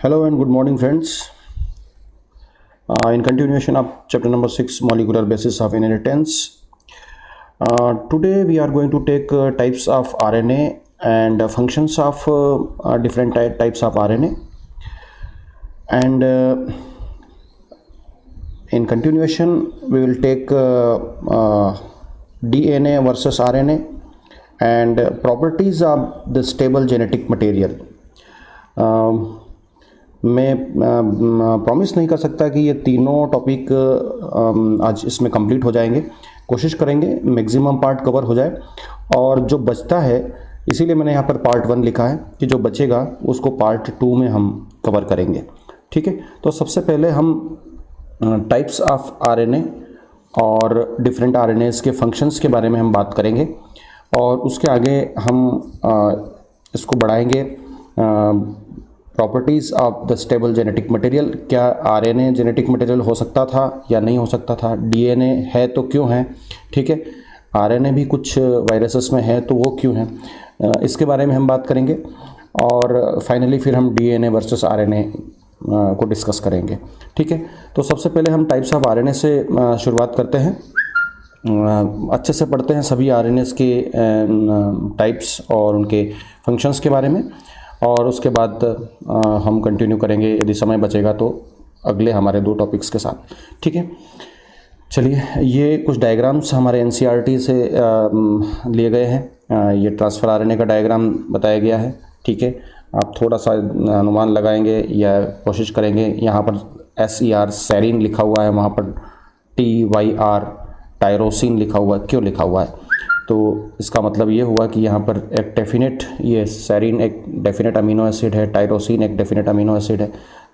Hello and good morning, friends. In continuation of chapter number 6, molecular basis of inheritance. Today we are going to take types of RNA and functions of different types of RNA. And in continuation, we will take DNA versus RNA and properties of the stable genetic material. मैं promise नहीं कर सकता कि ये तीनों topic आज इसमें complete हो जाएंगे। कोशिश करेंगे मैक्सिमम पार्ट कवर हो जाए, और जो बचता है इसीलिए मैंने यहाँ पर पार्ट 1 लिखा है कि जो बचेगा उसको पार्ट 2 में हम कवर करेंगे। ठीक है, तो सबसे पहले हम टाइप्स ऑफ आरएनए और डिफरेंट आरएनएस के फंक्शंस के बारे में हम बात करेंगे, और उसके आगे हम इसको बढ़ाएंगे properties of the stable genetic material. क्या आरएनए जेनेटिक मटेरियल हो सकता था या नहीं हो सकता था? डीएनए है तो क्यों है? ठीक है, आरएनए भी कुछ वायरसेस में है तो वो क्यों है, इसके बारे में हम बात करेंगे। और फाइनली फिर हम डीएनए वर्सेस आरएनए को डिस्कस करेंगे। ठीक है, तो सबसे पहले हम टाइप्स ऑफ आरएनए से शुरुआत करते हैं। अच्छे से पढ़ते हैं सभी आरएनएस के टाइप्स और उनके फंक्शंस के बारे में, और उसके बाद हम कंटिन्यू करेंगे यदि समय बचेगा तो अगले हमारे 2 टॉपिक्स के साथ। ठीक है, चलिए, ये कुछ डायग्राम्स हमारे एनसीईआरटी से लिए गए हैं। ये ट्रांसफ़र आरएनए का डायग्राम बताया गया है। ठीक है, आप थोड़ा सा अनुमान लगाएंगे या कोशिश करेंगे। यहाँ पर SER सेरीन लिखा हुआ है, वहाँ पर TYR टायरोसिन लिखा हुआ है। क्यों लिखा हुआ है? तो इसका मतलब ये हुआ कि यहाँ पर एक डेफिनेट, ये सेरीन एक डेफिनेट अमीनो एसिड है, टायरोसिन एक डेफिनेट अमीनो एसिड है।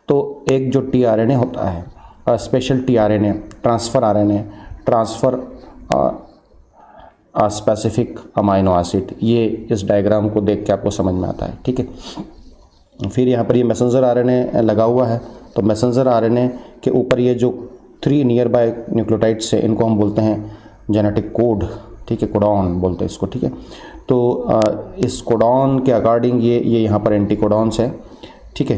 तो एक जो टीआरएनए होता है, special tRNA, transfer RNA, transfer specific amino acid, ये इस डायग्राम को देख के आपको समझ में आता है। ठीक है, फिर यहाँ पर ये मैसेंजर आरएनए लगा हुआ है। तो मैसेंजर आरएनए के ऊपर ये जो 3 नियर बाय न्यूक्लियोटाइड्स है, इनको हम बोलते हैं जेनेटिक कोड। ठीक है, कोडॉन बोलते हैं इसको। ठीक है, तो इस कोडॉन के अकॉर्डिंग ये यहाँ पर एंटी कोडॉन्स है। ठीक है,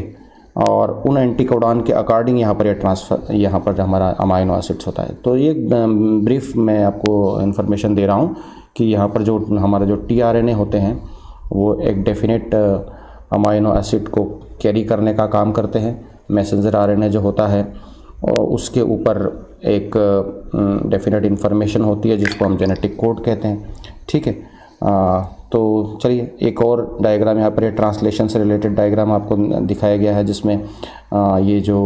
और उन एंटी कोडॉन के अकॉर्डिंग यहाँ पर ये ट्रांसफ़र, यहाँ पर हमारा अमाइनो एसिड्स होता है। तो ये ब्रीफ मैं आपको इन्फॉर्मेशन दे रहा हूँ कि यहाँ पर जो हमारे जो टीआरएनए होते हैं वो एक डेफिनेट अमाइनो एसिड को कैरी करने का काम करते हैं। मैसेंजर आरएनए जो होता है और उसके ऊपर एक डेफिनेट इन्फॉर्मेशन होती है जिसको हम जेनेटिक कोड कहते हैं। ठीक है, तो चलिए एक और डायग्राम यहाँ पर ये ट्रांसलेशन से रिलेटेड डायग्राम आपको दिखाया गया है, जिसमें ये जो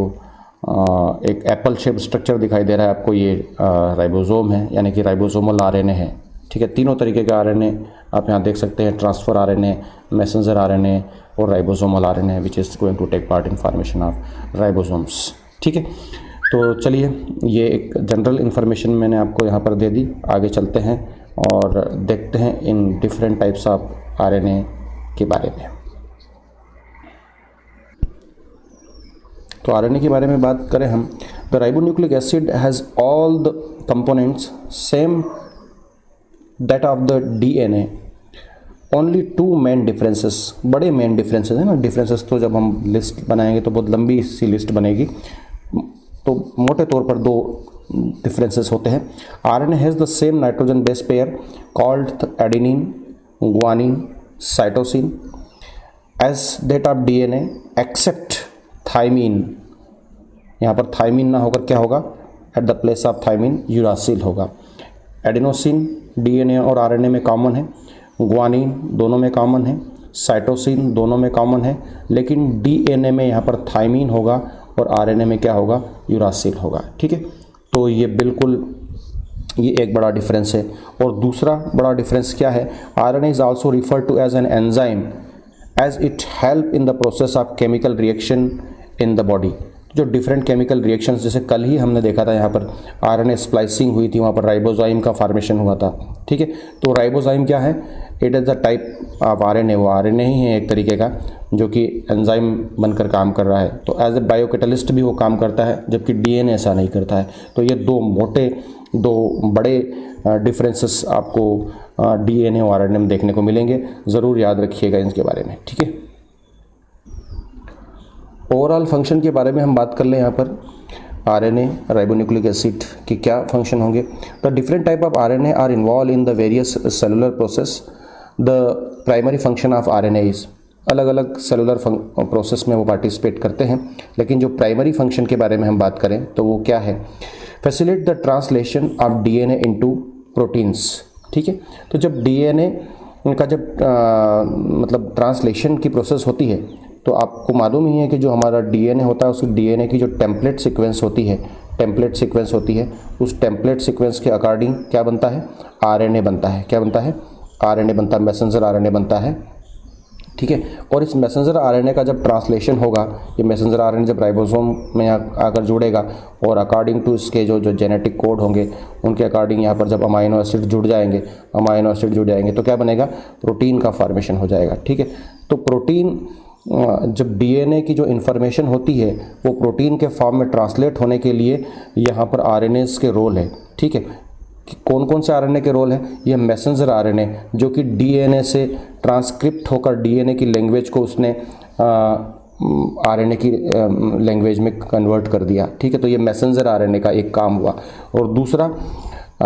एक एप्पल शेप स्ट्रक्चर दिखाई दे रहा है आपको, ये राइबोसोम है, यानी कि राइबोसोमल आरएनए है। ठीक है, तीनों तरीके के आरएनए आप यहाँ देख सकते हैं, ट्रांसफ़र आरएनए, मैसेंजर आरएनए और ribosomal RNA, which is going to take part in formation of ribosomes. ठीक है, तो चलिए, ये एक जनरल इन्फॉर्मेशन मैंने आपको यहाँ पर दे दी। आगे चलते हैं और देखते हैं in different types of RNA के बारे में। तो आरएनए के बारे में बात करें हम, the ribonucleic acid has all the components same that of the DNA, only 2 main differences. बड़े मेन डिफरेंसेस हैं ना, डिफरेंसेस तो जब हम लिस्ट बनाएंगे तो बहुत लंबी सी लिस्ट बनेगी, तो मोटे तौर पर 2 डिफरेंसेस होते हैं। RNA has the same nitrogen base pair called adenine, guanine, cytosine as that of DNA except thymine. यहाँ पर थाइमिन ना होकर क्या होगा? At the place of thymine uracil होगा। एडेनोसिन डीएनए और आरएनए में कॉमन है, गुआनिन दोनों में कॉमन है, साइटोसिन दोनों में कॉमन है, लेकिन डीएनए में यहाँ पर थाइमिन होगा और आरएनए में क्या होगा? यूरासिल होगा। ठीक है, तो ये बिल्कुल ये एक बड़ा डिफरेंस है। और दूसरा बड़ा डिफरेंस क्या है? RNA is also referred to as an enzyme as it help in the process of chemical reaction in the body. जो डिफरेंट केमिकल रिएक्शंस, जैसे कल ही हमने देखा था यहाँ पर आरएनए स्प्लाइसिंग हुई थी, वहाँ पर राइबोजाइम का फॉर्मेशन हुआ था। ठीक है, तो राइबोजाइम क्या है? It is the type of RNA, वो आरएनए ही है एक तरीके का जो कि एंजाइम बनकर काम कर रहा है। तो एज ए बायोकैटलिस्ट भी वो काम करता है, जबकि डीएनए ऐसा नहीं करता है। तो ये 2 बड़े डिफरेंसेस आपको डीएनए और आरएनए में देखने को मिलेंगे। ज़रूर याद रखिएगा इनके बारे में। ठीक है, ओवरऑल फंक्शन के बारे में हम बात कर लें यहाँ पर, आरएनए राइबोन्यूक्लिक एसिड के क्या फंक्शन होंगे। The different type of RNA are involve in the various cellular process. The primary function of RNA is, अलग अलग सेलुलर प्रोसेस में वो पार्टिसिपेट करते हैं, लेकिन जो प्राइमरी फंक्शन के बारे में हम बात करें तो वो क्या है, facilitate the translation of DNA into proteins. ठीक है, तो जब डीएनए का जब मतलब ट्रांसलेशन की प्रोसेस होती है तो आपको मालूम ही है कि जो हमारा डीएनए होता है उसकी डीएनए की जो टेम्पलेट सीक्वेंस होती है, उस टेम्पलेट सीक्वेंस के अकॉर्डिंग क्या बनता है, आरएनए बनता है। क्या बनता है, आरएनए बनता है, मैसेंजर आरएनए बनता है। ठीक है, और इस मैसेंजर आरएनए का जब ट्रांसलेशन होगा, ये मैसेंजर आरएनए जब राइबोसोम में आकर जुड़ेगा और अकॉर्डिंग टू इसके जो जेनेटिक कोड होंगे उनके अकॉर्डिंग यहाँ पर जब अमाइनो एसिड जुड़ जाएंगे तो क्या बनेगा, प्रोटीन का फॉर्मेशन हो जाएगा। ठीक है, तो प्रोटीन जब डीएनए की जो इन्फॉर्मेशन होती है वो प्रोटीन के फॉर्म में ट्रांसलेट होने के लिए यहाँ पर आरएनएस के रोल है। ठीक है, कि कौन कौन से आरएनए के रोल है, ये मैसेंजर आरएनए जो कि डीएनए से ट्रांसक्रिप्ट होकर डीएनए की लैंग्वेज को उसने आरएनए की लैंग्वेज में कन्वर्ट कर दिया। ठीक है, तो ये मैसेंजर आरएनए का एक काम हुआ। और दूसरा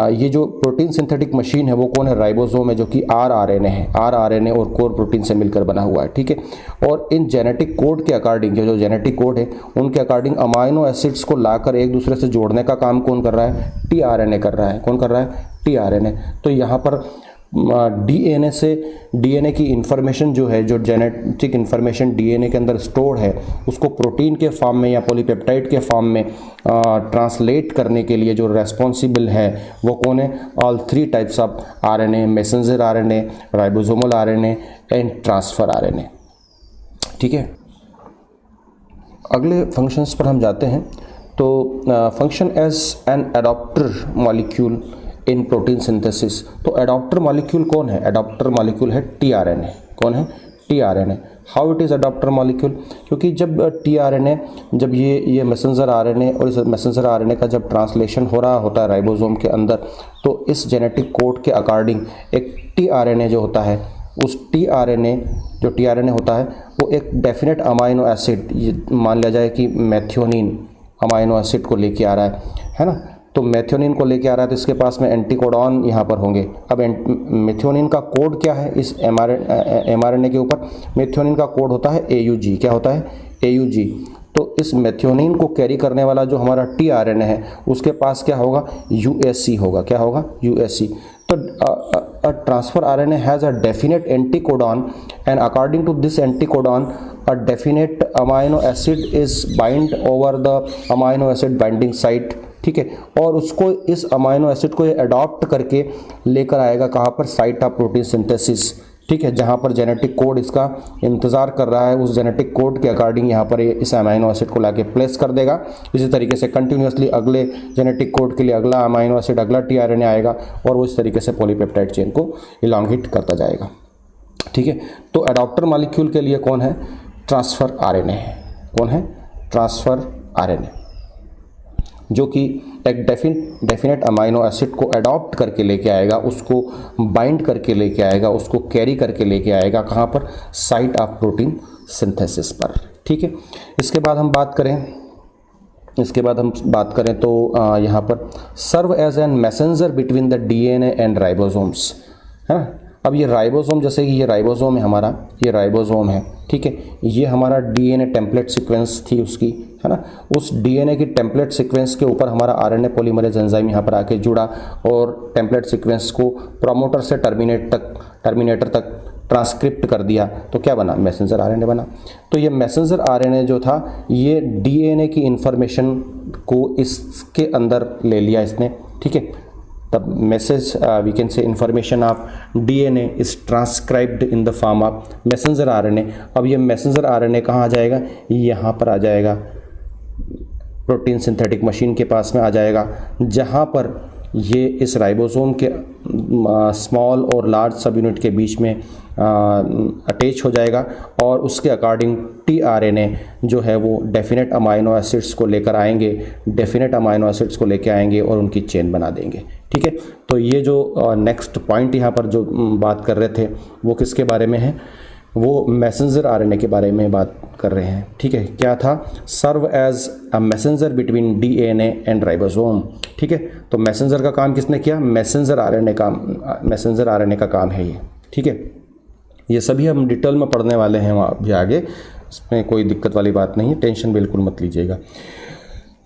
ये जो प्रोटीन सिंथेटिक मशीन है वो कौन है, राइबोसोम है, जो कि आरआरएनए है, आरआरएनए और कोर प्रोटीन से मिलकर बना हुआ है। ठीक है, और इन जेनेटिक कोड के अकॉर्डिंग जो जेनेटिक कोड है उनके अकॉर्डिंग अमाइनो एसिड्स को लाकर एक दूसरे से जोड़ने का काम कौन कर रहा है, टीआरएनए कर रहा है। कौन कर रहा है, टीआरएनए। तो यहाँ पर डीएनए से डीएनए की इंफॉर्मेशन जो है, जो जेनेटिक इंफॉर्मेशन डीएनए के अंदर स्टोर्ड है उसको प्रोटीन के फॉर्म में या पॉलीपेप्टाइड के फॉर्म में ट्रांसलेट करने के लिए जो रेस्पॉन्सिबल है वो कौन है, all three types of RNA, messenger RNA, ribosomal RNA and transfer RNA. ठीक है, अगले फंक्शंस पर हम जाते हैं। तो function as an adaptor molecule in protein synthesis. तो एडॉप्टर मॉलिक्यूल कौन है, एडॉप्टर मॉलिक्यूल है टीआरएनए। कौन है, tRNA. How it is adaptor molecule, क्योंकि जब टीआरएनए जब ये मैसेंजर आरएनए और इस मैसेंजर आरएनए का जब ट्रांसलेशन हो रहा होता है राइबोसोम के अंदर, तो इस जेनेटिक कोड के अकॉर्डिंग एक टीआरएनए जो होता है, उस टीआरएनए होता है वो एक डेफिनेट अमाइनो एसिड, ये मान लिया जाए कि मेथियोनिन अमाइनो एसिड को लेके आ रहा है ना। तो मेथियोनिन को लेके आ रहा है तो इसके पास में एंटीकोडॉन यहाँ पर होंगे। अब मेथियोनिन का कोड क्या है इस एमआरएनए के ऊपर, मेथियोनिन का कोड होता है AUG। क्या होता है, AUG। तो इस मेथियोनिन को कैरी करने वाला जो हमारा टीआरएनए है उसके पास क्या होगा, UAC होगा। क्या होगा, UAC। तो a transfer RNA has a definite anticodon and according to this anticodon a definite amino acid is bind over the amino acid binding site। ठीक है, और उसको इस अमाइनो एसिड को अडॉप्ट करके लेकर आएगा कहाँ पर, साइट ऑफ प्रोटीन सिंथेसिस। ठीक है, जहाँ पर जेनेटिक कोड इसका इंतज़ार कर रहा है, उस जेनेटिक कोड के अकॉर्डिंग यहाँ पर इस अमाइनो एसिड को लाके प्लेस कर देगा। इसी तरीके से कंटिन्यूसली अगले जेनेटिक कोड के लिए अगला अमाइनो एसिड, अगला टीआरएनए आएगा और वो इस तरीके से पॉलीपेप्टाइड चेन को इलांगेट करता जाएगा। ठीक है, तो एडॉप्टर मॉलिक्यूल के लिए कौन है, ट्रांसफर आरएनए है। कौन है, ट्रांसफर आरएनए, जो कि एक डेफिनेट अमाइनो एसिड को अडॉप्ट करके लेके आएगा, उसको बाइंड करके लेके आएगा, उसको कैरी करके लेके आएगा कहाँ पर, साइट ऑफ प्रोटीन सिंथेसिस पर। ठीक है, इसके बाद हम बात करें तो यहाँ पर serve as an messenger between the DNA and ribosomes, है ना। अब ये राइबोसोम, जैसे कि ये राइबोसोम है हमारा, ये राइबोसोम है। ठीक है, ये हमारा डीएनए टेम्पलेट सीक्वेंस थी उसकी, है ना। उस डीएनए की टेम्पलेट सीक्वेंस के ऊपर हमारा आरएनए पॉलीमरेज एंजाइम यहाँ पर आके जुड़ा और टेम्पलेट सीक्वेंस को प्रोमोटर से टर्मिनेटर तक ट्रांसक्रिप्ट कर दिया, तो क्या बना, मैसेंजर आरएनए बना। तो ये मैसेंजर आरएनए जो था ये डीएनए की इंफॉर्मेशन को इसके अंदर ले लिया इसने। ठीक है, तब message we can say information of DNA is transcribed in the form of messenger RNA. अब ये मैसेंजर आरएनए कहाँ आ जाएगा, यहाँ पर आ जाएगा, प्रोटीन सिंथेटिक मशीन के पास में आ जाएगा, जहाँ पर ये इस राइबोसोम के स्मॉल और लार्ज सब यूनिट के बीच में अटैच हो जाएगा और उसके अकॉर्डिंग टीआरएनए जो है वो डेफिनेट अमाइनो एसिड्स को लेकर आएंगे और उनकी चेन बना देंगे। ठीक है, तो ये जो नेक्स्ट पॉइंट यहाँ पर जो बात कर रहे थे वो किसके बारे में है, वो मैसेंजर आरएनए के बारे में बात कर रहे हैं। ठीक है, क्या था? Serve as a messenger between DNA and ribosome. ठीक है, तो मैसेंजर का काम किसने किया? मैसेंजर आरएनए का काम है ये। ठीक है, ये सभी हम डिटेल में पढ़ने वाले हैं अभी आगे, इसमें कोई दिक्कत वाली बात नहीं है, टेंशन बिल्कुल मत लीजिएगा।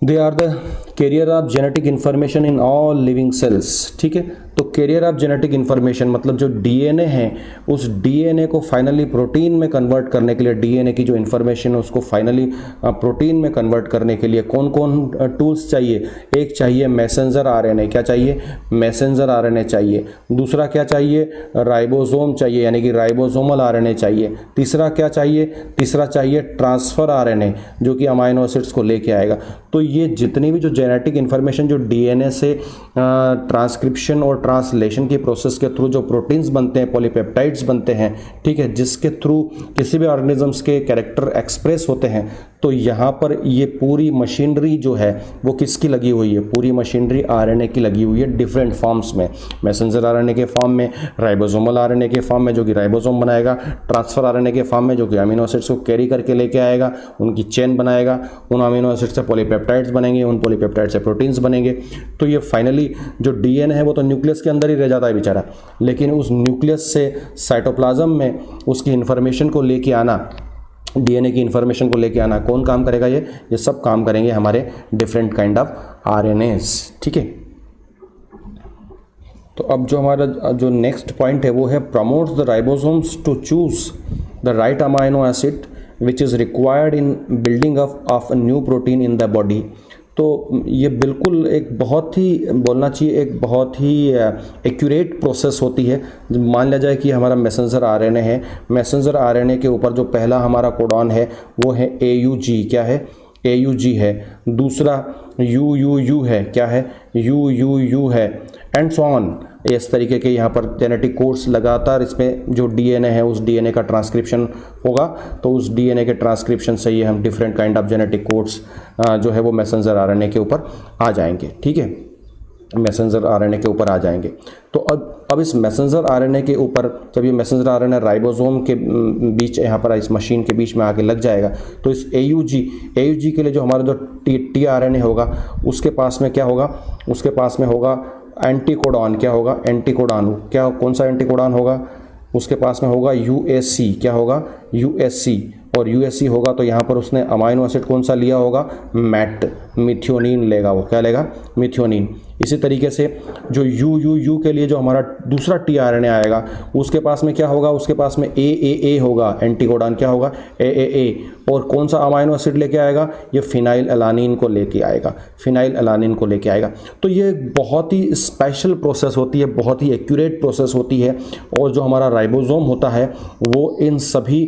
They are the carrier of genetic information in all living cells. ठीक है, तो कैरियर ऑफ जेनेटिक इन्फॉर्मेशन मतलब जो डीएनए है, उस डीएनए को फाइनली प्रोटीन में कन्वर्ट करने के लिए, डीएनए की जो इन्फॉर्मेशन है उसको फाइनली प्रोटीन में कन्वर्ट करने के लिए कौन कौन टूल्स चाहिए? एक चाहिए मैसेंजर आरएनए। क्या चाहिए? मैसेंजर आरएनए चाहिए। दूसरा क्या चाहिए? राइबोसोम चाहिए, यानी कि राइबोसोमल आरएनए चाहिए। तीसरा क्या चाहिए? तीसरा चाहिए ट्रांसफर आरएनए, जो कि अमाइनो एसिड्स को लेके आएगा। तो ये जितनी भी जो जेनेटिक इन्फॉर्मेशन जो डीएनए से ट्रांसक्रिप्शन और ट्रांसलेशन की प्रोसेस के थ्रू जो प्रोटीन्स बनते हैं, पॉलीपेप्टाइड्स बनते हैं, ठीक है, जिसके थ्रू किसी भी ऑर्गेनिजम्स के कैरेक्टर एक्सप्रेस होते हैं, तो यहाँ पर ये पूरी मशीनरी जो है वो किसकी लगी हुई है? पूरी मशीनरी आरएनए की लगी हुई है, डिफरेंट फॉर्म्स में। मैसेंजर आरएनए के फॉर्म में, राइबोसोमल आरएनए के फॉर्म में जो कि राइबोसोम बनाएगा, ट्रांसफर आरएनए के फॉर्म में जो कि अमीनो एसिड्स को कैरी करके लेके आएगा, उनकी चेन बनाएगा, उन अमीनो एसिड से पॉलीपेप्टाइड्स बनेंगे, उन पॉलीपेप्टाइड से प्रोटीन्स बनेंगे। तो ये फाइनली जो डीएनए है वो तो न्यूक्लियस के अंदर ही रह जाता है बेचारा, लेकिन उस न्यूक्लियस से साइटोप्लाज्म में उसकी इन्फॉर्मेशन को लेके आना, डीएनए की इन्फॉर्मेशन को लेके आना, कौन काम करेगा? ये सब काम करेंगे हमारे डिफरेंट काइंड ऑफ आरएनएस। ठीक है, तो अब जो हमारा जो नेक्स्ट पॉइंट है वो है promotes the ribosomes to choose the right amino acid which is required in building of a new protein in the body. तो ये बिल्कुल एक बहुत ही बोलना चाहिए, एक बहुत ही एक्यूरेट प्रोसेस होती है। मान लिया जाए कि हमारा मैसेंजर आरएनए है, मैसेंजर आरएनए के ऊपर जो पहला हमारा कोडॉन है वो है AUG। क्या है? AUG है। दूसरा UUU है। क्या है? UUU है, एंड सो ऑन। इस तरीके के यहाँ पर जेनेटिक कोड्स लगातार इसमें जो डीएनए है उस डीएनए का ट्रांसक्रिप्शन होगा, तो उस डीएनए के ट्रांसक्रिप्शन से ये हम different kind of genetic codes जो है वो मैसेंजर आरएनए के ऊपर आ जाएंगे। ठीक है, मैसेंजर आरएनए के ऊपर आ जाएंगे। तो अब इस मैसेंजर आरएनए के ऊपर जब ये मैसेंजर आरएनए राइबोसोम के बीच, यहाँ पर इस मशीन के बीच में आके लग जाएगा, तो इस AUG के लिए जो हमारा जो टीआरएनए होगा उसके पास में क्या होगा? उसके पास में होगा एंटीकोडॉन। क्या होगा? एंटीकोडॉन। क्या, कौन सा एंटीकोडॉन होगा? उसके पास में होगा UAC। क्या होगा? UAC। और UAC होगा तो यहाँ पर उसने अमाइनो एसिड कौन सा लिया होगा? मिथ्योनिन लेगा वो। क्या लेगा? मिथ्योनिन। इसी तरीके से जो UUU के लिए जो हमारा दूसरा टीआरएनए आएगा उसके पास में क्या होगा? उसके पास में AAA होगा, एंटीकोडॉन। क्या होगा? AAA। और कौन सा अमाइनो एसिड लेके आएगा? ये फिनाइल एलानिन को लेके आएगा, फिनाइल एलानिन को लेके आएगा। तो ये बहुत ही स्पेशल प्रोसेस होती है, बहुत ही एक्यूरेट प्रोसेस होती है। और जो हमारा राइबोसोम होता है वो इन सभी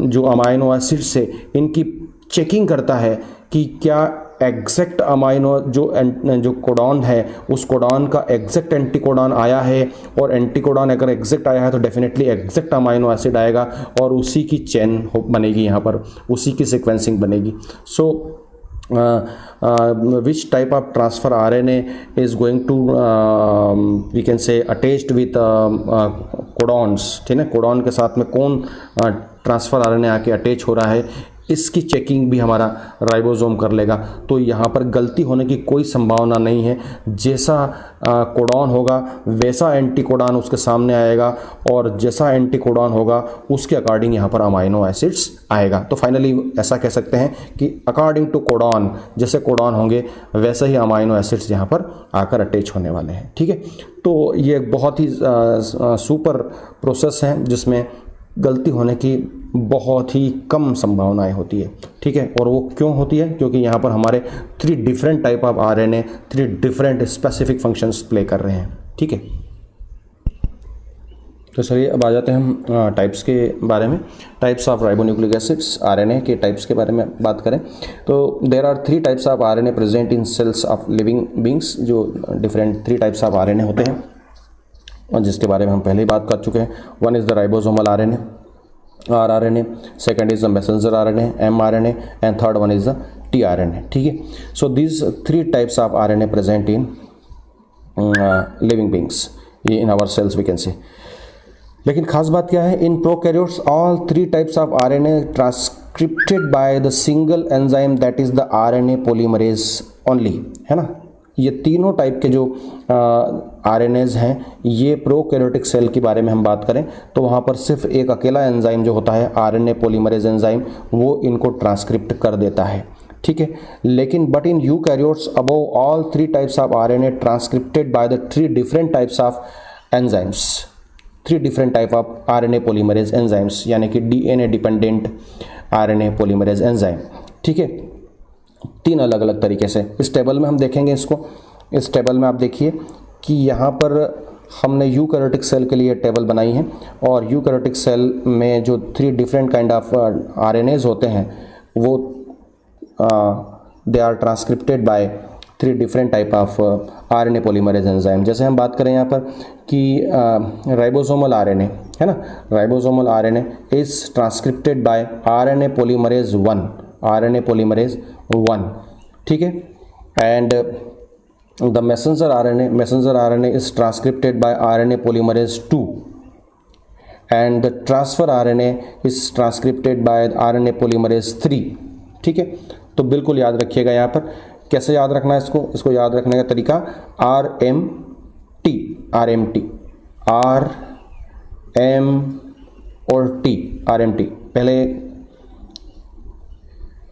जो अमाइनो एसिड से इनकी चेकिंग करता है कि क्या एग्जैक्ट अमाइनो जो कोडॉन है उस कोडॉन का एग्जैक्ट एंटीकोडॉन आया है, और एंटीकोडॉन अगर एग्जैक्ट आया है तो डेफिनेटली एग्जैक्ट अमाइनो एसिड आएगा और उसी की चेन बनेगी, यहाँ पर उसी की सीक्वेंसिंग बनेगी। सो which type of transfer RNA is going to we can say attached with codons। ठीक है, कोडॉन के साथ में कौन ट्रांसफ़र RNA आके अटैच हो रहा है, इसकी चेकिंग भी हमारा राइबोसोम कर लेगा। तो यहाँ पर गलती होने की कोई संभावना नहीं है। जैसा कोडॉन होगा वैसा एंटीकोडॉन उसके सामने आएगा, और जैसा एंटीकोडॉन होगा उसके अकॉर्डिंग यहाँ पर अमाइनो एसिड्स आएगा। तो फाइनली ऐसा कह सकते हैं कि अकॉर्डिंग टू कोडॉन, जैसे कोडॉन होंगे वैसे ही अमाइनो एसिड्स यहाँ पर आकर अटैच होने वाले हैं। ठीक है, तो ये एक बहुत ही सुपर प्रोसेस है जिसमें गलती होने की बहुत ही कम संभावनाएं होती है। ठीक है, और वो क्यों होती है? क्योंकि यहाँ पर हमारे 3 different type of RNA 3 different specific functions play कर रहे हैं। ठीक है, तो चलिए अब आ जाते हैं हम टाइप्स के बारे में। Types of ribonucleic acids, RNA के टाइप्स के बारे में बात करें तो there are 3 types of RNA present in cells of living beings. जो डिफरेंट 3 टाइप्स ऑफ आरएनए होते हैं और जिसके बारे में हम पहले ही बात कर चुके हैं। One is the ribosomal RNA, rRNA, second is the messenger RNA, mRNA, and third one is the tRNA। ठीक है, so these 3 types of RNA present in living beings, in our cells we can say। लेकिन खास बात क्या है, in prokaryotes all 3 types of RNA transcribed by the single enzyme that is the RNA polymerase only, है ना। ये तीनों type के जो आरएनएज हैं, ये प्रोकैरियोटिक सेल के बारे में हम बात करें तो वहाँ पर सिर्फ एक अकेला एंजाइम जो होता है आरएनए पॉलीमरेज एंजाइम, वो इनको ट्रांसक्रिप्ट कर देता है, ठीक है। लेकिन but in eukaryotes above all 3 types of RNA transcribed by the 3 different types of enzymes, 3 different type of RNA polymerase enzymes, यानी कि DNA dependent RNA polymerase enzyme, ठीक है। 3 अलग अलग तरीके से इस टेबल में हम देखेंगे इसको। इस टेबल में आप देखिए कि यहाँ पर हमने यूकैरियोटिक सेल के लिए टेबल बनाई है, और यूकैरियोटिक सेल में जो 3 डिफरेंट काइंड ऑफ आरएनएज होते हैं वो they are transcribed by 3 different type of RNA polymerase enzyme. जैसे हम बात करें यहाँ पर कि राइबोसोमल आरएनए, है ना, ribosomal RNA is transcripted bye RNA polymerase 1, RNA polymerase 1, ठीक है। And the messenger RNA is transcripted bye RNA polymerase 2, and the transfer RNA is transcripted bye RNA polymerase 3, ठीक है। तो बिल्कुल याद रखिएगा यहाँ पर कैसे याद रखना है इसको याद रखने का तरीका RMT, R M और T, RMT। पहले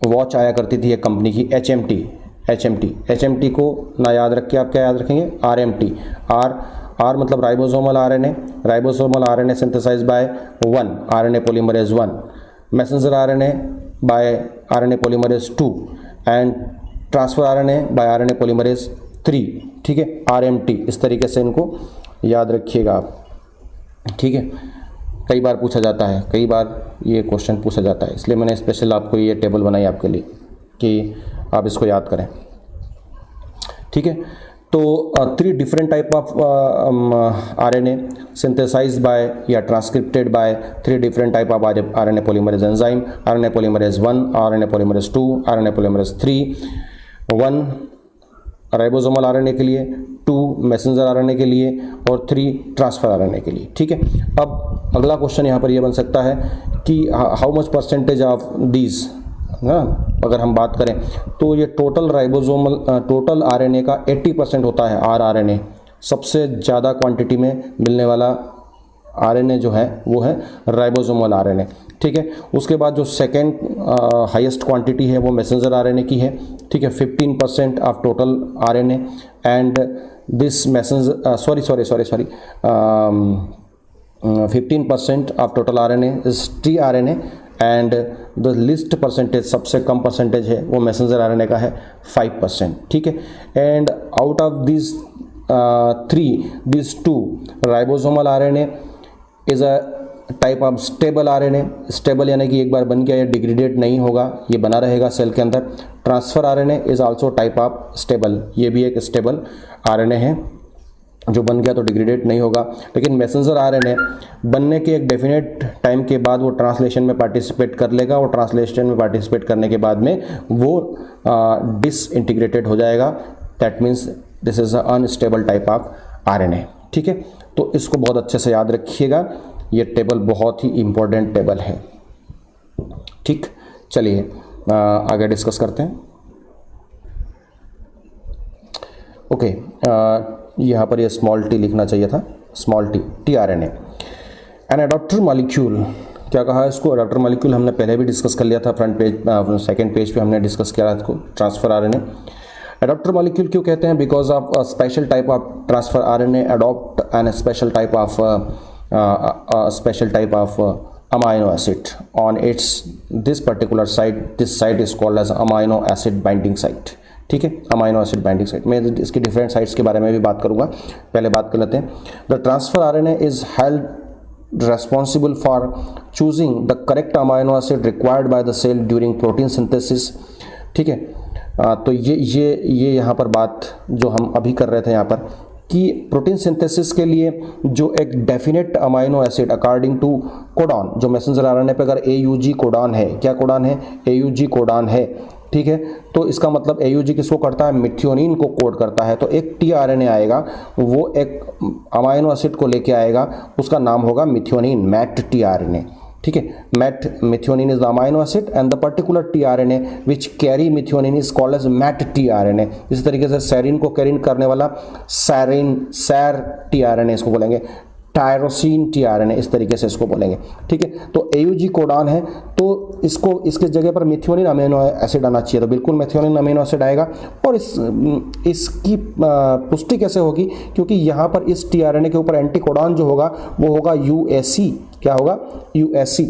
वॉच आया करती थी एक कंपनी की HMT को ना याद रख के आप क्या याद रखेंगे, RMT। R मतलब ribosomal RNA synthesized by 1 RNA polymerase 1, messenger RNA by RNA polymerase 2, and transfer RNA by RNA polymerase 3, ठीक है, RMT। इस तरीके से इनको याद रखिएगा आप, ठीक है। कई बार पूछा जाता है, कई बार ये क्वेश्चन पूछा जाता है, इसलिए मैंने स्पेशल आपको ये टेबल बनाई आपके लिए कि आप इसको याद करें, ठीक है। तो 3 different type of RNA synthesized by या transcribed by 3 different type of RNA polymerase enzyme, RNA polymerase 1, RNA polymerase 2, RNA polymerase 3, 1 ribosomal RNA के लिए, 2 मैसेंजर आरएनए के लिए, और 3 ट्रांसफर आरएनए के लिए, ठीक है। अब अगला क्वेश्चन यहाँ पर यह बन सकता है कि how much percentage of these, ना अगर हम बात करें तो ये टोटल आरएनए का 80% होता है आरआरएनए। सबसे ज़्यादा क्वांटिटी में मिलने वाला आरएनए जो है वो है राइबोसोमल आरएनए, ठीक है। उसके बाद जो सेकेंड हाईएस्ट क्वांटिटी है वो मैसेंजर आरएनए की है, ठीक है, 15% of total RNA, and this messenger 15% of total RNA is tRNA, and the list percentage, सबसे कम परसेंटेज है वो मैसेंजर आरएनए का है 5%, ठीक है। And out of this 2 ribosomal RNA is a type of stable RNA, stable यानी कि एक बार बन गया ये डिग्रेडेट नहीं होगा, ये बना रहेगा सेल के अंदर। Transfer RNA is also type of stable, ये भी एक स्टेबल आरएनए है जो बन गया तो डिग्रेडेट नहीं होगा। लेकिन मैसेंजर आरएनए बनने के एक डेफिनेट टाइम के बाद वो ट्रांसलेशन में पार्टिसिपेट कर लेगा, और ट्रांसलेशन में पार्टिसिपेट करने के बाद में वो डिसइंटीग्रेटेड हो जाएगा, that means this is a unstable type of RNA, ठीक है। तो इसको बहुत अच्छे से याद रखिएगा, ये टेबल बहुत ही इंपॉर्टेंट टेबल है, ठीक। चलिए आगे डिस्कस करते हैं। ओके, यहाँ पर ये स्मॉल टी लिखना चाहिए था, small T RNA. An adaptor molecule, क्या कहा है इसको, एडॉप्टर मॉलिक्यूल हमने पहले भी डिस्कस कर लिया था, फ्रंट पेज सेकंड पेज पे हमने डिस्कस किया था इसको, ट्रांसफर आरएनए। एडॉप्टर मॉलिक्यूल क्यों कहते हैं, because of a special type of transfer RNA adopt an special type of amino acid on its this particular site, this site is called as amino acid binding site, ठीक है, amino acid binding site. मैं इसकी different sites के बारे में भी बात करूंगा, पहले बात कर लेते हैं। The transfer RNA is held responsible for choosing the correct amino acid required by the cell during protein synthesis, ठीक है। तो ये यहाँ पर बात जो हम अभी कर रहे थे यहाँ पर कि प्रोटीन सिंथेसिस के लिए जो एक definite amino acid according to codon, जो मैसेंजर आरएनए पे अगर AUG कोडॉन है, क्या कोडॉन है, AUG कोडॉन है, ठीक है। तो इसका मतलब AUG किसको करता है, मिथ्योनिन को कोड करता है। तो एक tRNA आएगा, वो एक अमाइनो एसिड को लेके आएगा, उसका नाम होगा मिथ्योनिन, मैट tRNA, ठीक है। Met methionine is the amino acid and the particular tRNA which carry methionine is called as met tRNA। इसी तरीके से सेरिन को कैरी करने वाला सैर tRNA इसको बोलेंगे, टायरोसिन tRNA, इस तरीके से इसको बोलेंगे, ठीक है। तो AUG कोडान है, तो इसको इसके जगह पर मिथ्योनिन अमीनो एसिड आना चाहिए, तो बिल्कुल मिथ्योनिन अमीनो एसिड आएगा। और इसकी पुष्टि कैसे होगी, क्योंकि यहाँ पर इस tRNA के ऊपर एंटी कोडान जो होगा वो होगा UAC। क्या होगा, UAC,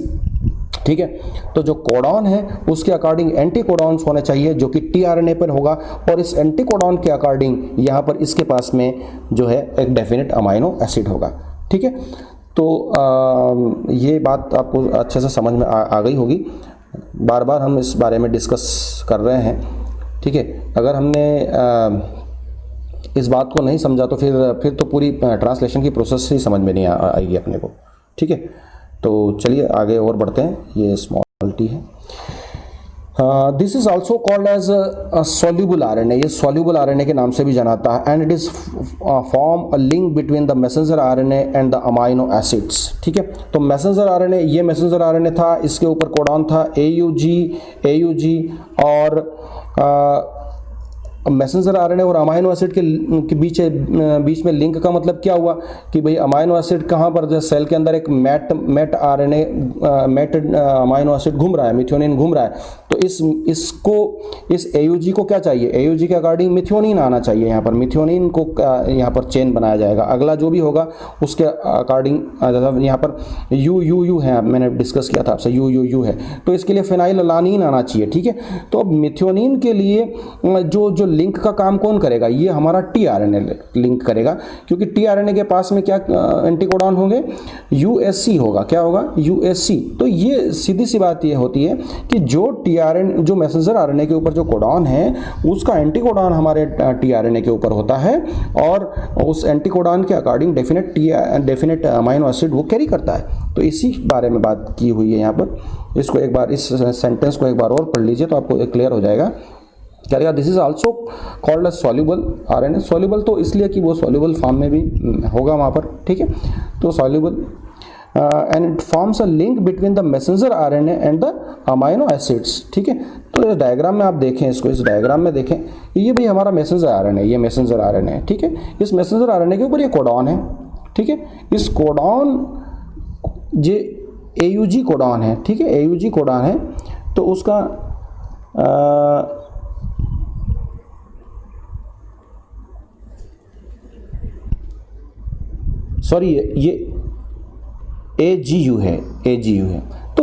ठीक है। तो जो कोडॉन है उसके अकॉर्डिंग एंटी कोडॉन्स होने चाहिए जो कि tRNA पर होगा, और इस एंटी कोडॉन के अकॉर्डिंग यहाँ पर इसके पास में जो है एक डेफिनेट अमाइनो एसिड होगा, ठीक है। तो ये बात आपको अच्छे से समझ में आ गई होगी। बार बार हम इस बारे में डिस्कस कर रहे हैं, ठीक है। अगर हमने इस बात को नहीं समझा तो फिर तो पूरी ट्रांसलेशन की प्रोसेस ही समझ में नहीं आएगी अपने को, ठीक है। तो चलिए आगे और बढ़ते हैं। ये स्मॉल टी है। This is also called as soluble RNA। ये सॉल्यूबल RNA के नाम से भी जाना जाता है, and it is form a link between the messenger RNA and the amino acids, ठीक है। तो मैसेंजर RNA, ये मैसेंजर RNA था, इसके ऊपर कोडॉन था AUG और मैसेंजर RNA और अमाइनो एसिड के बीच में लिंक का मतलब क्या हुआ कि भाई अमाइनो एसिड कहाँ पर, जैसे सेल के अंदर एक मैट अमाइनो एसिड घूम रहा है, मिथ्योनिन घूम रहा है, तो इस AUG को क्या चाहिए, AUG के अकॉर्डिंग मिथ्योनिन आना चाहिए। यहाँ पर मिथ्योनिन को यहाँ पर चेन बनाया जाएगा, अगला जो भी होगा उसके अकॉर्डिंग यहाँ पर UUU है, मैंने डिस्कस किया था आपसे, UUU है, तो इसके लिए फिनाइललानीन आना चाहिए, ठीक है। तो अब मिथ्योनिन के लिए जो लिंक का काम कौन करेगा, ये हमारा tRNA लिंक करेगा, क्योंकि tRNA के पास में क्या एंटीकोडॉन होंगे, UAC होगा। क्या होगा, UAC। तो ये सीधी सी बात ये होती है कि जो मैसेंजर RNA के ऊपर जो कोडॉन है उसका एंटीकोडॉन हमारे tRNA के ऊपर होता है, और उस एंटीकोडॉन के अकॉर्डिंग डेफिनेट अमाइनो एसिड वो कैरी करता है। तो इसी बारे में बात की हुई है यहाँ पर। इसको एक बार, इस सेंटेंस को एक बार और पढ़ लीजिए तो आपको क्लियर हो जाएगा। क्या रहेगा, this is also called as soluble RNA। Soluble तो इसलिए कि वो सॉल्यूबल फॉर्म में भी होगा वहाँ पर, ठीक है। तो soluble and it forms a link between the messenger RNA and the amino acids, ठीक है। तो इस डायग्राम में आप देखें, इसको इस डायग्राम में देखें, ये भी हमारा मैसेंजर RNA, ये मैसेंजर RNA है, ठीक है। इस मैसेंजर RNA के ऊपर ये कोडॉन है, ठीक है। इस कोडॉन ये AUG कोडॉन है, ठीक है, AUG कोडॉन है। तो उसका सॉरी, ये AGU है, AGU है। तो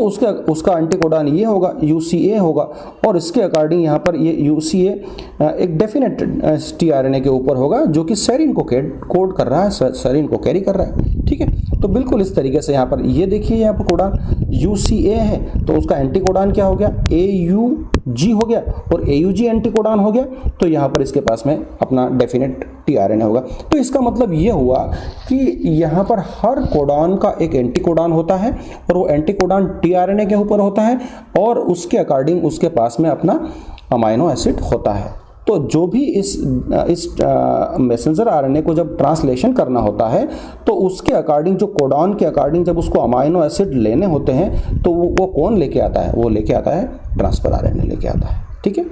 उसका एंटीकोडॉन ये होगा, UCA होगा, और इसके अकॉर्डिंग यहाँ पर ये UCA एक डेफिनेट tRNA के ऊपर होगा जो कि सेरिन को कोड कर रहा है, सेरिन को कैरी कर रहा है, ठीक है। तो बिल्कुल इस तरीके से यहाँ पर ये देखिए, यहाँ पर कोडॉन UCA है, तो उसका एंटीकोडॉन क्या हो गया, AUG हो गया, और AUG एंटीकोडॉन हो गया, तो यहाँ पर इसके पास में अपना डेफिनेट tRNA होगा। तो इसका मतलब ये हुआ कि यहाँ पर हर कोडॉन का एक एंटीकोडॉन होता है, और वो एंटीकोडॉन tRNA के ऊपर होता है, और उसके अकॉर्डिंग उसके पास में अपना अमाइनो एसिड होता है। तो जो भी इस मैसेंजर RNA को जब ट्रांसलेशन करना होता है, तो उसके अकॉर्डिंग, जो कोडॉन के अकॉर्डिंग जब उसको अमाइनो एसिड लेने होते हैं, तो वो कौन लेके आता है, वो लेके आता है ट्रांसफर RNA लेके आता है, ठीक है।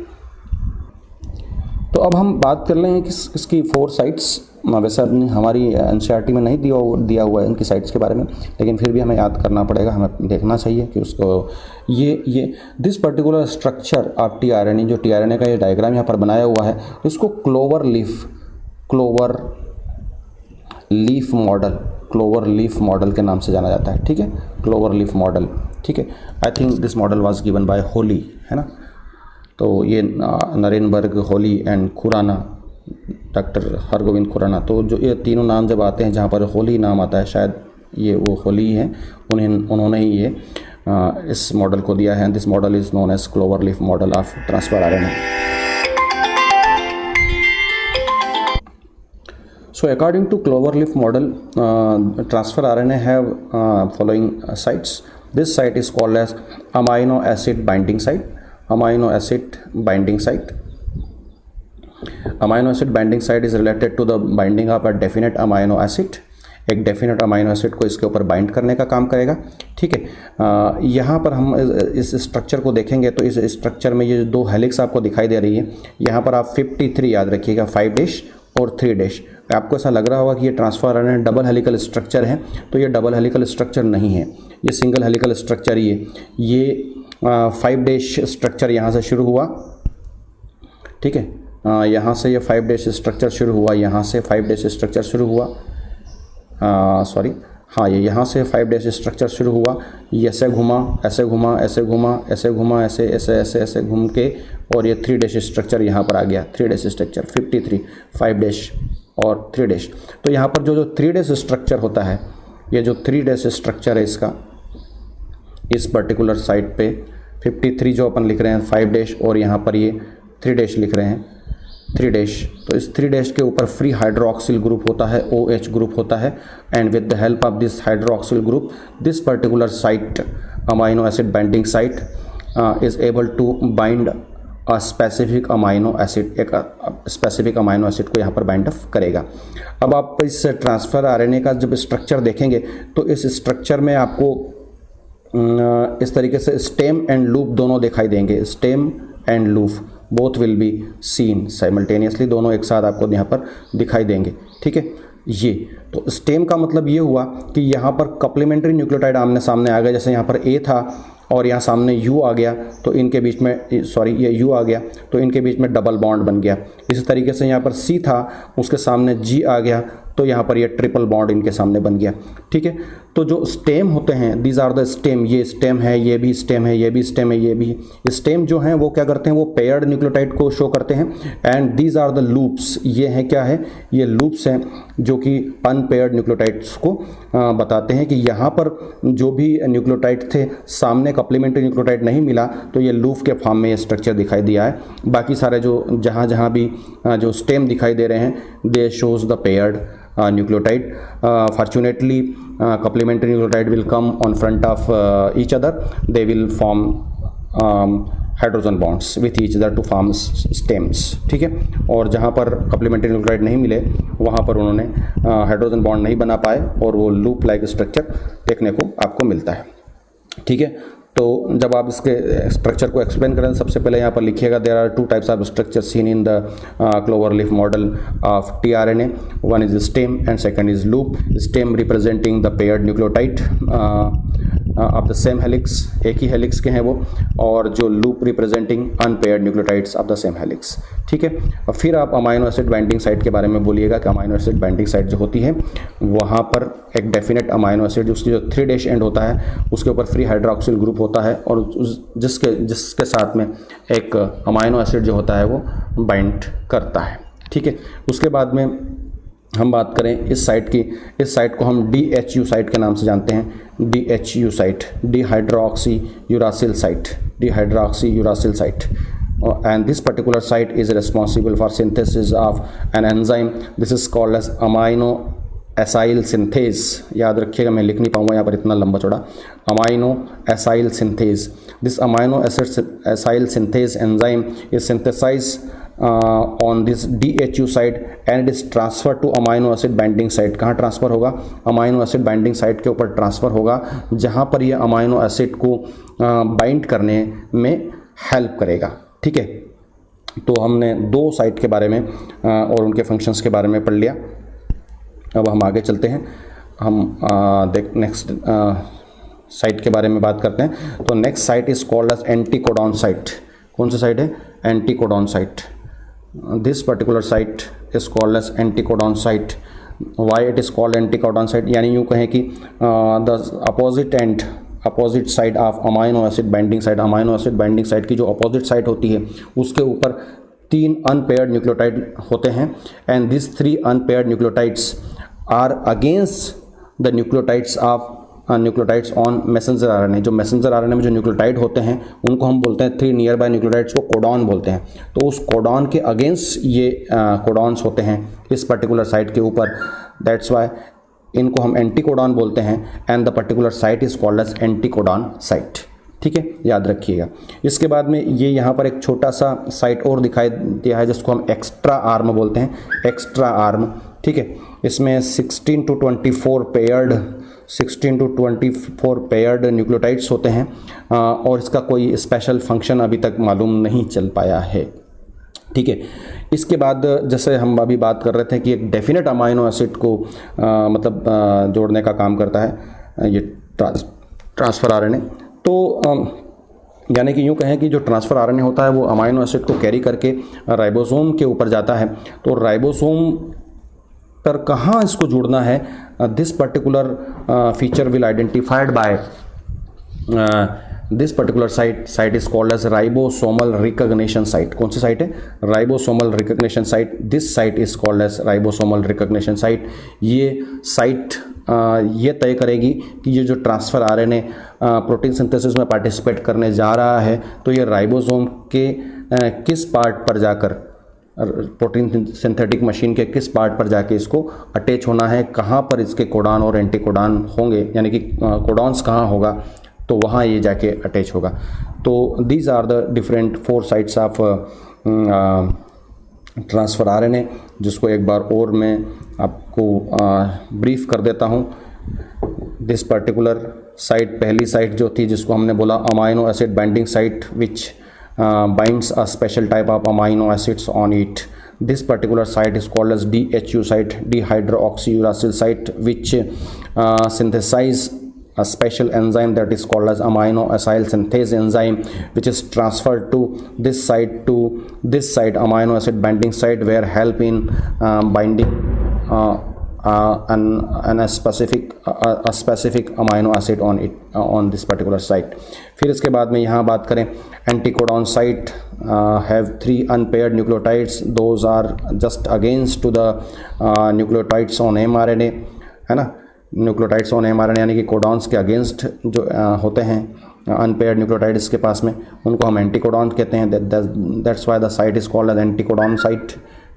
तो अब हम बात कर रहे हैं कि इसकी 4 साइट्स, वैसे हमारी NCERT में नहीं दिया हुआ है इनकी साइट्स के बारे में, लेकिन फिर भी हमें याद करना पड़ेगा, हमें देखना चाहिए कि उसको ये this particular structure of tRNA, जो tRNA का ये डायग्राम यहाँ पर बनाया हुआ है, इसको क्लोवर लीफ मॉडल के नाम से जाना जाता है, ठीक है, क्लोवर लीफ मॉडल, ठीक है। I think this model was given by Holi, है ना। तो ये नरेनबर्ग, होली एंड खुराना, डॉक्टर हरगोविंद खुराना, तो जो ये तीनों नाम जब आते हैं, जहाँ पर होली नाम आता है, शायद ये वो होली हैं, उन्होंने ही ये इस मॉडल को दिया है। This model is known as clover leaf model of transfer RNA। So according to cloverleaf model, transfer RNA have following sites. This site is called as amino acid binding site. amino acid binding site. Amino acid binding site is related to the binding of a definite amino acid. एक definite amino acid को इसके ऊपर bind करने का काम करेगा, ठीक है। यहाँ पर हम इस स्ट्रक्चर को देखेंगे तो इस स्ट्रक्चर में ये दो हेलिक्स आपको दिखाई दे रही है। यहाँ पर आप 53 याद रखिएगा, 5' और 3'। आपको ऐसा लग रहा होगा कि ये transfer RNA double helical structure है, तो ये डबल हेलिकल स्ट्रक्चर नहीं है, ये सिंगल हेलिकल स्ट्रक्चर ही है। ये 5' स्ट्रक्चर यहाँ से शुरू हुआ, ठीक है, यहाँ से ये 5' स्ट्रक्चर शुरू हुआ, यहाँ से 5' स्ट्रक्चर शुरू हुआ, सॉरी हाँ, ये यहाँ से 5' स्ट्रक्चर शुरू हुआ, ये ऐसे घुमा, ऐसे घुमा, ऐसे घुमा, ऐसे घुमा, ऐसे ऐसे ऐसे ऐसे घूम के, और ये 3' स्ट्रक्चर यहाँ पर आ गया, 3' स्ट्रक्चर 53, 5' और 3'। तो यहाँ पर जो 3' स्ट्रक्चर होता है, ये जो 3' स्ट्रक्चर है इसका, इस पर्टिकुलर साइट पे 53 जो अपन लिख रहे हैं 5' और यहाँ पर ये 3' लिख रहे हैं 3'। तो इस 3' के ऊपर फ्री हाइड्रोक्सिल ग्रुप होता है, OH ग्रुप होता है, and with the help of this hydroxyl group this particular site amino acid binding site is able to bind a specific amino acid, एक स्पेसिफिक अमाइनो एसिड को यहाँ पर bind up करेगा। अब आप इस ट्रांसफर आरएनए का जब स्ट्रक्चर देखेंगे तो इस स्ट्रक्चर में आपको इस तरीके से स्टेम एंड लूप दोनों दिखाई देंगे, stem and loop both will be seen simultaneously, दोनों एक साथ आपको यहाँ पर दिखाई देंगे, ठीक है। ये तो स्टेम का मतलब ये हुआ कि यहाँ पर कप्लीमेंट्री न्यूक्लियोटाइड आमने सामने आ गए, जैसे यहाँ पर A था और यहाँ सामने U आ गया, तो इनके बीच में, सॉरी ये U आ गया तो इनके बीच में डबल बॉन्ड बन गया। इसी तरीके से यहाँ पर C था, उसके सामने G आ गया, तो यहाँ पर ये ट्रिपल बॉन्ड इनके सामने बन गया, ठीक है। तो जो स्टेम होते हैं, दीज आर द स्टेम, ये स्टेम है, ये भी स्टेम है, ये भी स्टेम है, ये भी स्टेम जो हैं वो क्या करते हैं, वो पेयर्ड न्यूक्लियोटाइड को शो करते हैं। And these are the loops, ये हैं क्या है, ये लूप्स हैं जो कि अनपेयर्ड न्यूक्लियोटाइड्स को बताते हैं कि यहाँ पर जो भी न्यूक्लियोटाइड थे, सामने कप्लीमेंट्री न्यूक्लियोटाइड नहीं मिला, तो ये लूप के फॉर्म में ये स्ट्रक्चर दिखाई दिया है। बाकी सारे जो जहाँ भी जो स्टेम दिखाई दे रहे हैं, दे shows the paired nucleotide. Fortunately, complementary nucleotide will come on front of each other. They will form hydrogen bonds with each other to form stems, ठीक है। और जहाँ पर कप्लीमेंट्री न्यूक्लियोटाइड नहीं मिले, वहाँ पर उन्होंने हाइड्रोजन बॉन्ड नहीं बना पाए और वो लूप लाइक स्ट्रक्चर देखने को आपको मिलता है, ठीक है। तो जब आप इसके स्ट्रक्चर को एक्सप्लेन करें, सबसे पहले यहाँ पर लिखिएगा, there are 2 types of structure seen in the clover leaf model of tRNA. One is stem and second is loop. Stem representing the paired nucleotide of the same helix, एक ही helix के हैं वो, और जो loop representing unpaired nucleotides of the same helix, ठीक है। और फिर आप अमाइनो एसिड बाइंडिंग साइट के बारे में बोलिएगा कि अमाइनो एसिड बाइंडिंग साइट जो होती है, वहाँ पर एक डेफिनेट अमाइनो एसिड, उसकी जो 3' एंड होता है, उसके ऊपर फ्री हाइड्रोक्सिल ग्रुप होता है, और जिसके साथ में एक अमाइनो एसिड जो होता है वो बाइंड करता है, ठीक है। उसके बाद में हम बात करें इस साइट की, इस साइट को हम DHU साइट के नाम से जानते हैं, DHU site, dihydroxy uracil site, dihydroxy uracil site. And this particular site is responsible for synthesis of an enzyme. This is called as amino acyl synthase. याद रखिएगा, मैं लिख नहीं पाऊंगा यहाँ पर इतना लंबा चौड़ा, amino acyl synthase. This amino acyl synthase enzyme is synthesized on this DHU site and it is transferred to amino acid binding site. कहाँ ट्रांसफ़र होगा, अमाइनो एसिड बाइंडिंग साइट के ऊपर ट्रांसफ़र होगा, जहाँ पर यह अमाइनो एसिड को bind करने में हेल्प करेगा, ठीक है। तो हमने 2 साइट के बारे में और उनके फंक्शंस के बारे में पढ़ लिया। अब हम आगे चलते हैं, हम नेक्स्ट साइट के बारे में बात करते हैं। तो next site is called as anticodon site. कौन सी साइट है, anticodon site. This particular site is called as anticodon site. Why it is called anticodon site, यानी यूँ कहें कि the opposite side of amino acid binding site, amino acid binding site की जो opposite side होती है, उसके ऊपर 3 अनपेयर्ड न्यूक्लियोटाइड होते हैं, and this 3 unpaired nucleotides are against the nucleotides of nucleotides on messenger RNA. जो मैसेंजर आरएनए में जो न्यूक्लियोटाइड होते हैं, उनको हम बोलते हैं 3 नियर बाय न्यूक्लियोटाइड्स को कोडॉन बोलते हैं। तो उस कोडॉन के अगेंस्ट ये कोडॉन्स होते हैं इस पर्टिकुलर साइट के ऊपर, दैट्स वाई इनको हम एंटीकोडॉन बोलते हैं, and the particular site is called as anticodon site, ठीक है, याद रखिएगा। इसके बाद में ये यहाँ पर एक छोटा सा साइट और दिखाई दिया है जिसको हम एक्स्ट्रा आर्म बोलते हैं, एक्स्ट्रा आर्म, ठीक है। इसमें 16 to 24 पेयर्ड न्यूक्लियोटाइड्स होते हैं और इसका कोई स्पेशल फंक्शन अभी तक मालूम नहीं चल पाया है, ठीक है। इसके बाद जैसे हम अभी बात कर रहे थे कि एक डेफिनेट अमाइनो एसिड को जोड़ने का काम करता है ये ट्रांसफ़र आरएनए। तो यानी कि यूँ कहें कि जो ट्रांसफ़र आरएनए होता है वो अमाइनो एसिड को कैरी करके राइबोसोम के ऊपर जाता है। तो राइबोसोम पर कहाँ इसको जोड़ना है, this particular feature will identified by this particular site is called as ribosomal recognition site. कौन सी साइट है? Ribosomal recognition site. This site is called as ribosomal recognition site. ये साइट ये तय करेगी कि ये जो ट्रांसफ़र आरएनए प्रोटीन सिंथेसिस में पार्टिसिपेट करने जा रहा है तो ये राइबोसोम के किस पार्ट पर जाकर, प्रोटीन सिंथेटिक मशीन के किस पार्ट पर जाके इसको अटैच होना है, कहाँ पर इसके कोडान और एंटी कोडान होंगे, यानी कि कोडॉन्स कहाँ होगा, तो वहाँ ये जाके अटैच होगा। तो these are the different 4 sites of transfer RNA, जिसको एक बार और मैं आपको ब्रीफ कर देता हूँ। दिस पर्टिकुलर साइट, पहली साइट जो थी जिसको हमने बोला amino acid binding site which binds a special type of amino acids on it. This particular site is called as DHU site, dehydroxyuracil site, which synthesize a special enzyme that is called as amino acyl synthase enzyme, which is transferred to this site amino acid binding site, where help in binding a specific amino acid on it, on this particular site. फिर इसके बाद में यहाँ बात करें anticodon site have 3 unpaired nucleotides, those are just against to the nucleotides on mRNA, है ना। Nucleotides on mRNA यानी कि कोडॉन्स के अगेंस्ट जो होते हैं अनपेयर्ड न्यूक्लियोटाइड्स के पास में, उनको हम एंटीकोडॉन कहते हैं। That's why the site is called as anticodon site,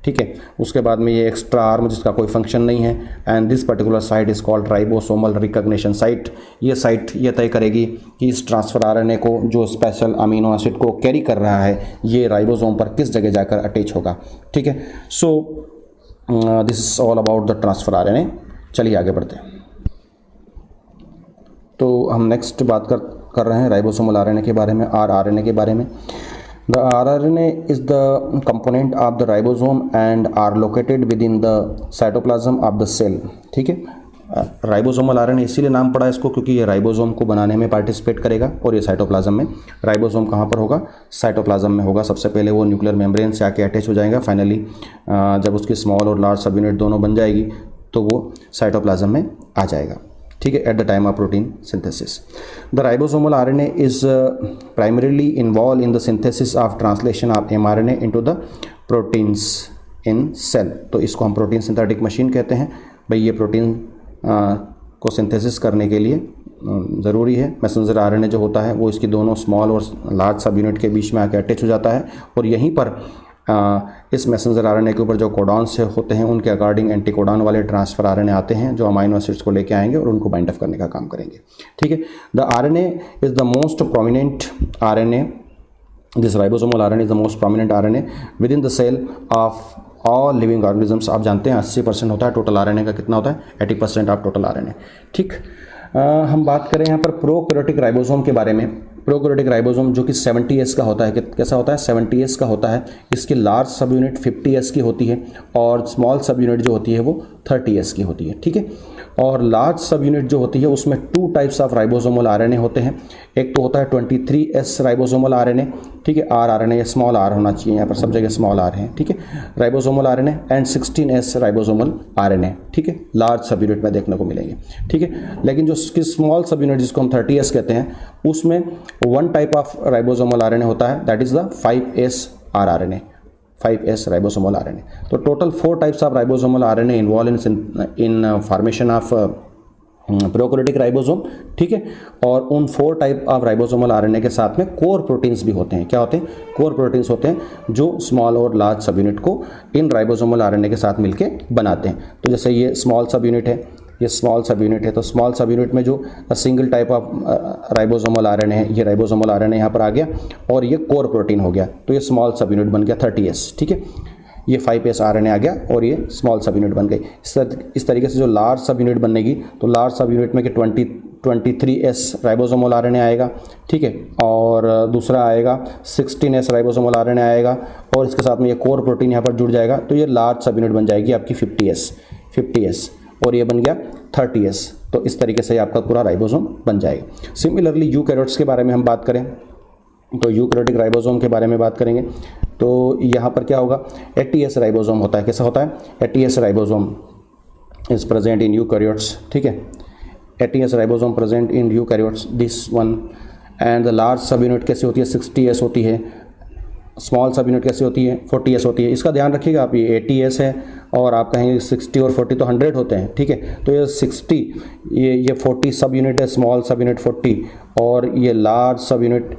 ठीक है। उसके बाद में ये एक्स्ट्रा आर्म जिसका कोई फंक्शन नहीं है, and this particular site is called ribosomal recognition site. ये साइट ये तय करेगी कि इस ट्रांसफ़र आरएनए को जो स्पेशल अमीनो एसिड को कैरी कर रहा है ये राइबोसोम पर किस जगह जाकर अटैच होगा, ठीक है। So this is all about the transfer RNA. चलिए आगे बढ़ते हैं। तो हम नेक्स्ट बात कर रहे हैं राइबोसोमल आरएनए के बारे में, आरआरएनए के बारे में। The rRNA is the component of the ribosome and are located within the cytoplasm of the cell, ठीक है। राइबोसोमल आरएनए इसीलिए नाम पड़ा इसको क्योंकि ये राइबोसोम को बनाने में पार्टिसिपेट करेगा और ये साइटोप्लाज्म में। राइबोसोम कहाँ पर होगा? साइटोप्लाज्म में होगा। सबसे पहले वो न्यूक्लियर मेम्ब्रेन से आके अटैच हो जाएगा। फाइनली जब उसकी स्मॉल और लार्ज सब यूनिट दोनों बन जाएगी तो वो साइटोप्लाज्म में आ जाएगा, ठीक है, at the time of protein synthesis. The ribosomal RNA is primarily involve in the synthesis of translation of mRNA into the proteins in cell. तो इसको हम प्रोटीन सिंथेटिक मशीन कहते हैं। भाई ये प्रोटीन को सिंथेसिस करने के लिए ज़रूरी है। मैसेंजर आरएनए जो होता है वो इसकी दोनों स्मॉल और लार्ज सब यूनिट के बीच में आकर अटैच हो जाता है और यहीं पर इस मैसेंजर आरएनए के ऊपर जो कोडॉन्स होते हैं उनके अकॉर्डिंग एंटीकोडॉन वाले ट्रांसफ़र आरएनए आते हैं जो अमाइनो एसिड्स को लेके आएंगे और उनको बाइंड अप करने का काम करेंगे, ठीक है। The RNA is the most prominent RNA, this ribosomal RNA is the most prominent RNA within the cell of all living organisms. आप जानते हैं 80% होता है टोटल आरएनए का, कितना होता है? 80% ऑफ टोटल आरएनए, ठीक। हम बात करें यहाँ पर प्रोकैरियोटिक राइबोसोम के बारे में। प्रोकैरियोटिक राइबोसोम जो कि 70S का होता है, कैसा होता है? 70S का होता है। इसकी लार्ज सब यूनिट 50S की होती है और स्मॉल सब यूनिट जो होती है वो 30S की होती है, ठीक है। और लार्ज सब यूनिट जो होती है उसमें 2 टाइप्स ऑफ राइबोसोमल आरएनए होते हैं। एक तो होता है 23S राइबोसोमल आरएनए, ठीक है, आरएनए, स्मॉल आर होना चाहिए यहाँ पर, सब जगह स्मॉल आर है, ठीक है, ribosomal RNA, and 16S ribosomal RNA, ठीक है, लार्ज सब यूनिट में देखने को मिलेंगे, ठीक है। लेकिन जो स्मॉल सब यूनिट जिसको हम 30S कहते हैं उसमें 1 टाइप ऑफ राइबोसोमल आरएनए होता है, that is the 5S rRNA, 5S ribosomal RNA. तो total 4 types of ribosomal RNA involve in formation of prokaryotic ribosome, ठीक है। और उन 4 टाइप ऑफ राइबोसोमल आरएनए के साथ में कोर प्रोटीन्स भी होते हैं। क्या होते हैं? कोर प्रोटीन्स होते हैं जो स्मॉल और लार्ज सब यूनिट को इन राइबोसोमल आरएनए के साथ मिलके बनाते हैं। तो जैसे ये स्मॉल सब यूनिट है, ये स्मॉल सब यूनिट है। तो स्मॉल सब यूनिट में जो single type of ribosomal RNA है, ये राइबोसोमल आरएनए यहाँ पर आ गया और ये कोर प्रोटीन हो गया, तो ये स्मॉल सब यूनिट बन गया 30S, ठीक है। ये 5S आरएनए आ गया और ये स्मॉल सब यूनिट बन गई। इस तरीके से जो लार्ज सब यूनिट बनेगी, तो लार्ज सब यूनिट में कि 23S राइबोसोमल आरएनए आएगा, ठीक है, और दूसरा आएगा 16S राइबोसोमल आरएनए आएगा और इसके साथ में ये कोर प्रोटीन यहाँ पर जुड़ जाएगा, तो ये लार्ज सब यूनिट बन जाएगी आपकी 50S और ये बन गया 30S। तो इस तरीके से आपका पूरा राइबोसोम बन जाएगा। सिमिलरली यूकैरियोट्स के बारे में हम बात करें तो यूकैरियोटिक राइबोसोम के बारे में बात करेंगे तो यहाँ पर क्या होगा, 80S राइबोसोम होता है। कैसा होता है, 80S ribosome is present in eukaryotes, ठीक है, 80S ribosome present in eukaryotes, this one. And the large सब यूनिट कैसे होती है, 60S होती है। स्मॉल सब यूनिट कैसे होती है, 40S होती है। इसका ध्यान रखिएगा आप, ये 80S है और आप कहेंगे 60 और 40 तो 100 होते हैं, ठीक है। तो ये 60, ये 40 सब यूनिट है, स्मॉल सब यूनिट 40 और ये लार्ज सब यूनिट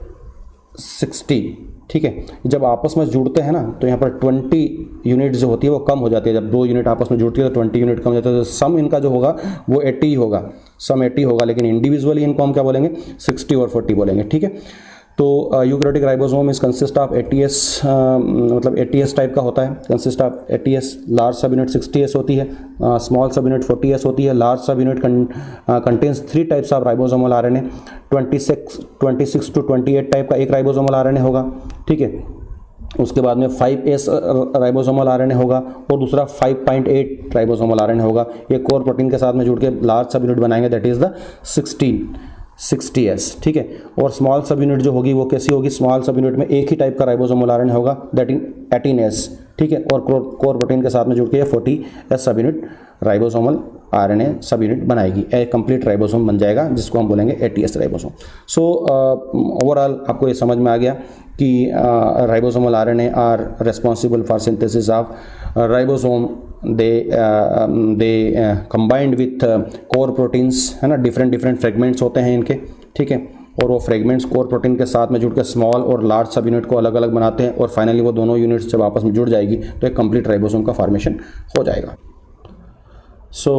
60, ठीक है। जब आपस में जुड़ते हैं ना तो यहाँ पर 20 यूनिट जो होती है वो कम हो जाती है। जब दो यूनिट आपस में जुड़ती है तो 20 यूनिट कम हो जाता है। तो सम इनका जो होगा वो 80 होगा, सम 80 होगा, लेकिन इंडिविजुअली इनको हम क्या बोलेंगे, 60 और 40 बोलेंगे, ठीक है। तो eukaryotic ribosome is consist of 80S, मतलब 80S टाइप का होता है, कंसिस्ट ऑफ 80S। लार्ज सब यूनिट 60S होती है, स्मॉल सब यूनिट 40S होती है। लार्ज सब unit contains 3 types of ribosomal RNA, 26 to 28 type का एक राइबोसोमल आरएनए होगा, ठीक है। उसके बाद में 5S राइबोसोमल आरएनए होगा और दूसरा 5.8 राइबोसोमल आरएनए होगा। ये कोर प्रोटीन के साथ में जुड़ के लार्ज सब यूनिट बनाएंगे, दैट इज द 60S, ठीक है। और स्मॉल सब यूनिट जो होगी वो कैसी होगी, स्मॉल सब यूनिट में एक ही टाइप का राइबोसोमल आरएनए होगा, दैट इज 18S, ठीक है। और कोर प्रोटीन के साथ में जुड़ के 40S सब यूनिट राइबोसोमल आरएनए सब यूनिट बनाएगी, एक कंप्लीट राइबोसोम बन जाएगा जिसको हम बोलेंगे 80S राइबोसोम। सो ओवरऑल आपको ये समझ में आ गया कि ribosomal RNA are responsible for synthesis of ribosome. They combined with core proteins, है ना, डिफरेंट फ्रेगमेंट्स होते हैं इनके, ठीक है। और वो फ्रेगमेंट्स कोर प्रोटीन के साथ में जुड़ के स्मॉल और लार्ज सब यूनिट को अलग अलग बनाते हैं और फाइनली वो दोनों यूनिट्स जब आपस में जुड़ जाएगी तो एक कंप्लीट राइबोसोम का फॉर्मेशन हो जाएगा। So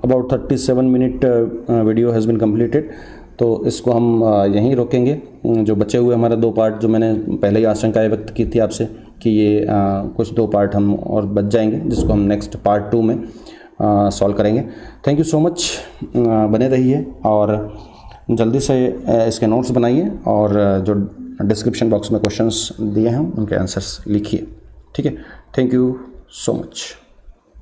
about 37 minute video has been completed, तो इसको हम यहीं रोकेंगे। जो बचे हुए हमारे 2 पार्ट, जो मैंने पहले ही आशंकाएं व्यक्त की थी आपसे कि ये कुछ 2 पार्ट हम और बच जाएंगे, जिसको हम नेक्स्ट पार्ट 2 में सॉल्व करेंगे। थैंक यू सो मच, बने रहिए और जल्दी से इसके नोट्स बनाइए और जो डिस्क्रिप्शन बॉक्स में क्वेश्चंस दिए हैं उनके आंसर्स लिखिए, ठीक है। Thank you so much.